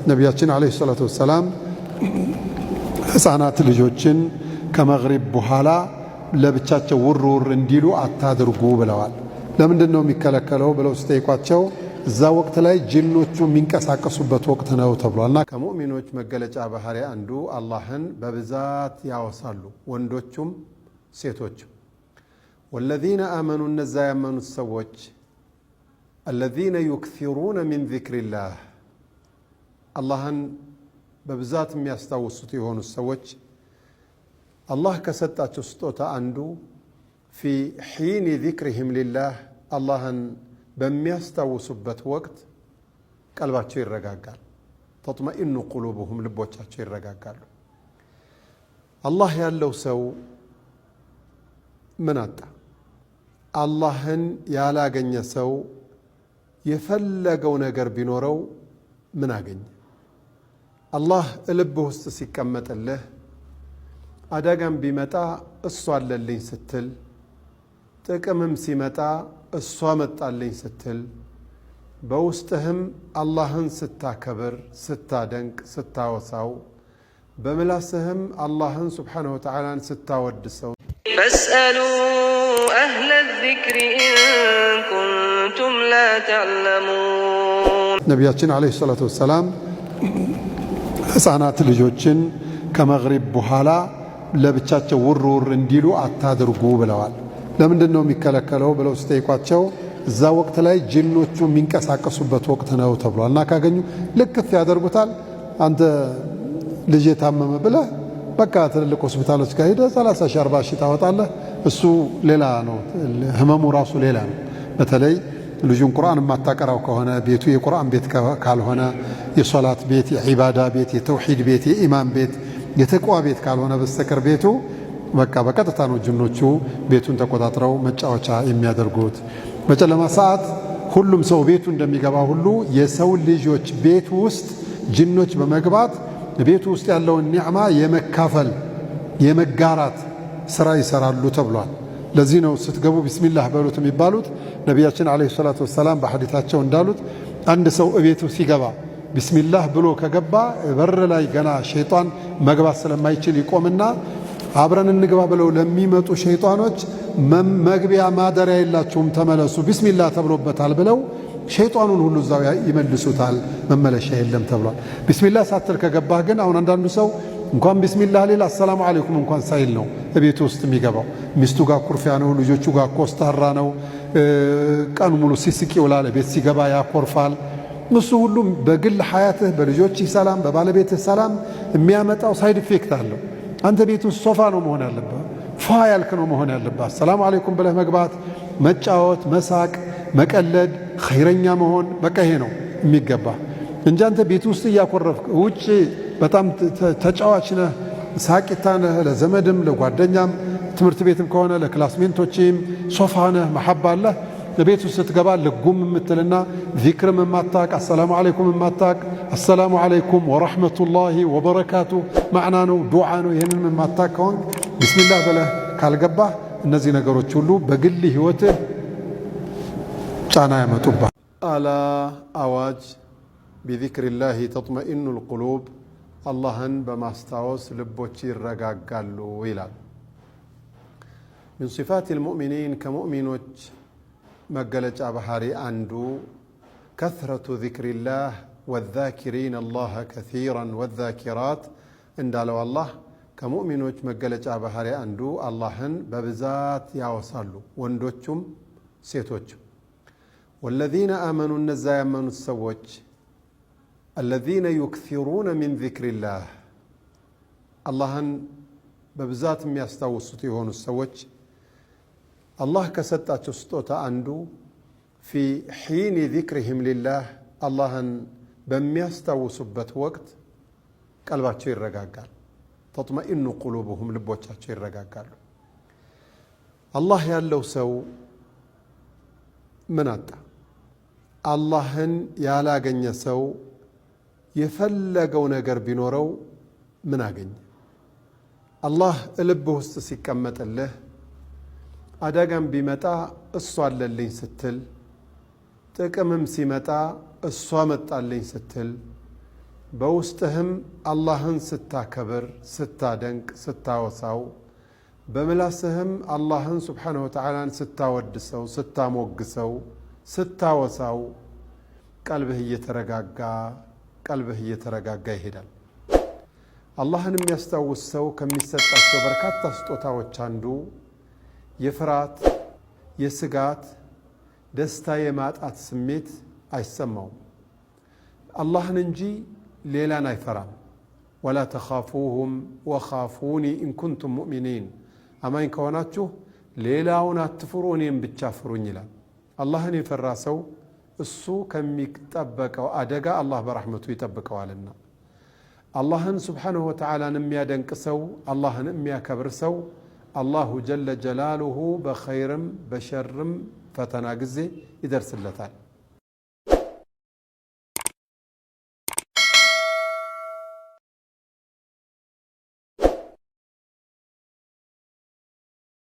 ነቢያችን አለይሂ ሰላቱ ወሰላም ህፃናት ልጆችን ከመግሪብ በኋላ ለብቻቸው ውር እንዲሉ አታድርጉ ብለዋል። ለምንድን ነው የሚከለከለው ብለው ሲጠይቋቸው እዛ ወቅት ላይ ጅኖቹ የሚንቀሳቀሱበት ወቅት ነው ተብሏልና። ከሙእሚኖች መገለጫ ባህሪ አንዱ አላህን በብዛት ያወሳሉ፣ ወንዶቹም ሴቶችም። ወለዚነ አመኑ እነዛ ያመኑት ሰዎች አለዚነ ዩክሲሩነ ሚን ዚክሪላህ አላህን በብዛት የሚያስታውሱት የሆኑት ሰዎች አላህ ከሰጣቸው ስጦታ አንዱ ፊ ሒኒ ዚክሪሂም ሊላህ አላህን በሚያስታውሱበት ወቅት ቀልባቸው ይረጋጋል። ተጥመኢኑ ቁሉብሁም ልቦቻቸው ይረጋጋሉ። አላህ ያለው ሰው ምን አጣ? አላህን ያላገኘ ሰው የፈለገው ነገር ቢኖረው ምን አገኘ? አላህ ልብህ ውስጥ ሲቀመጥልህ አደጋም ቢመጣ እሷ አለልኝ ስትል፣ ጥቅምም ሲመጣ እሷ መጣልኝ ስትል፣ በውስጥህም አላህን ስታከብር፣ ስታደንቅ፣ ስታወሳው፣ በምላስህም አላህን ስብሓነሁ ወተዓላን ስታወድሰው ፈስአሉ አህለ ዚክሪ ኢን ኩንቱም ላ ተዕለሙን። ነቢያችን ዓለይሂ ሰላቱ ወሰላም ህፃናት ልጆችን ከመግሪብ በኋላ ለብቻቸው ውር እንዲሉ አታድርጉ ብለዋል። ለምንድን ነው የሚከለከለው ብለው ሲጠይቋቸው እዛ ወቅት ላይ ጅኖቹ የሚንቀሳቀሱበት ወቅት ነው ተብሏል። እና ካገኙ ልክፍ ያደርጉታል። አንተ ልጅ የታመመ ብለህ በቃ ትልልቅ ሆስፒታሎች ጋር ሄደህ 30 ሺህ 40 ሺህ ታወጣለህ። እሱ ሌላ ነው፣ ህመሙ ራሱ ሌላ ነው። በተለይ ልጁን ቁርአን የማታቀራው ከሆነ ቤቱ የቁርአን ቤት ካልሆነ የሶላት ቤት፣ የዒባዳ ቤት፣ የተውሂድ ቤት፣ የኢማን ቤት፣ የተቅዋ ቤት ካልሆነ በስተቀር ቤቱ በቃ በቀጥታ ነው ጅኖቹ ቤቱን ተቆጣጥረው መጫወቻ የሚያደርጉት። በጨለማ ሰዓት ሁሉም ሰው ቤቱ እንደሚገባ ሁሉ የሰው ልጆች ቤት ውስጥ ጅኖች በመግባት ቤቱ ውስጥ ያለውን ኒዕማ የመካፈል የመጋራት ስራ ይሰራሉ ተብሏል። ለዚህ ነው ስትገቡ ቢስሚላህ በሉት የሚባሉት። ነቢያችን አለይሂ ሰላቱ ወሰላም በሐዲታቸው እንዳሉት አንድ ሰው እቤቱ ሲገባ ቢስሚላህ ብሎ ከገባ በር ላይ ገና ሸይጣን መግባት ስለማይችል ይቆምና አብረን እንግባ ብለው ለሚመጡ ሸይጣኖች መግቢያ ማደሪያ የላችሁም ተመለሱ ቢስሚላህ ተብሎበታል ብለው ሸይጣኑን ሁሉ እዛው ይመልሱታል፣ መመለሻ የለም ተብሏል። ቢስሚላህ ሳትል ከገባህ ግን አሁን አንዳንዱ ሰው እንኳን ቢስሚላህ ሌላ አሰላሙ አለይኩም እንኳን ሳይል ነው ቤቱ ውስጥ የሚገባው። ሚስቱ ጋር ኩርፊያ ነው፣ ልጆቹ ጋር ኮስታራ ነው፣ ቀኑ ሙሉ ሲስቅ ይውላል፣ ቤት ሲገባ ያኮርፋል። እሱ ሁሉም በግል ሐያትህ በልጆችህ ሰላም በባለቤትህ ሰላም የሚያመጣው ሳይድ ኢፌክት አለው። አንተ ቤት ውስጥ ሶፋ ነው መሆን ያለብህ፣ ፏ ያልክ ነው መሆን ያለብህ። አሰላሙ አለይኩም ብለህ መግባት፣ መጫወት፣ መሳቅ፣ መቀለድ፣ ኸይረኛ መሆን፣ በቃ ይሄ ነው የሚገባ እንጂ አንተ ቤት ውስጥ እያኮረፍክ ውጭ በጣም ተጫዋች ነህ፣ ሳቂታ ነህ፣ ለዘመድም ለጓደኛም ትምህርት ቤትም ከሆነ ለክላስሜንቶችም ሶፋ ነህ፣ መሐባ አለህ። ቤት ውስጥ ስትገባ ልጉም የምትልና ዚክርም የማታቅ አሰላሙ አለይኩም የማታቅ አሰላሙ አለይኩም ወረሕመቱላሂ ወበረካቱ ማዕና ነው ዱዓ ነው ይህንን የማታቅ ከሆን ቢስሚላህ ብለህ ካልገባህ እነዚህ ነገሮች ሁሉ በግል ህይወትህ ጫና ያመጡባል። አላ አዋጅ ቢዚክሪላሂ ተጥመኢኑል ቁሉብ አላህን በማስታወስ ልቦች ይረጋጋሉ ይላል። ሚን ሲፋቲል ሙእሚኒን ከሙእሚኖች መገለጫ ባህሪ አንዱ ከስረቱ ዚክሪላህ ወዛኪሪን አላህ ከሲራን ወዛኪራት እንዳለው አላህ ከሙእሚኖች መገለጫ ባህሪ አንዱ አላህን በብዛት ያወሳሉ፣ ወንዶቹም ሴቶችም። ወለዚነ አመኑ እነዛ ያመኑት ሰዎች አለዚነ ዩክሲሩነ ሚን ዚክሪላህ አላህን በብዛት የሚያስታውሱት የሆኑት ሰዎች አላህ ከሰጣቸው ስጦታ አንዱ ፊ ሒኒ ዚክሪሂም ሊላህ አላህን በሚያስታውሱበት ወቅት ቀልባቸው ይረጋጋል። ተጥመኢኑ ቁሉብሁም ልቦቻቸው ይረጋጋሉ። አላህ ያለው ሰው ምን አጣ? አላህን ያላገኘ ሰው የፈለገው ነገር ቢኖረው ምን አገኘ? አላህ ልብህ ውስጥ ሲቀመጥልህ አደጋም ቢመጣ እሷ አለልኝ ስትል፣ ጥቅምም ሲመጣ እሷ መጣልኝ ስትል፣ በውስጥህም አላህን ስታከብር ስታደንቅ ስታወሳው በመላስህም አላህን ሱብሓነሁ ወተዓላን ስታወድሰው ስታሞግሰው ስታወሳው ቀልብህ እየተረጋጋ ይሄዳል። አላህን የሚያስታውስ ሰው ከሚሰጣቸው በርካታ ስጦታዎች አንዱ የፍርሃት የስጋት ደስታ የማጣት ስሜት አይሰማውም። አላህን እንጂ ሌላን አይፈራም። ወላ ተኻፉሁም ወኻፉኒ ኢንኩንቱም ሙእሚኒን፣ አማኝ ከሆናችሁ ሌላውን አትፍሩ እኔም ብቻ ፍሩኝ ይላል። አላህን የፈራ ሰው እሱ ከሚጠበቀው አደጋ አላህ በረሕመቱ ይጠብቀዋልና። አላህን ሱብሓነሁ ወተዓላን የሚያደንቅ ሰው አላህን የሚያከብር ሰው አላሁ ጀለ ጀላሉሁ በኸይርም በሸርም ፈተና ጊዜ ይደርስለታል።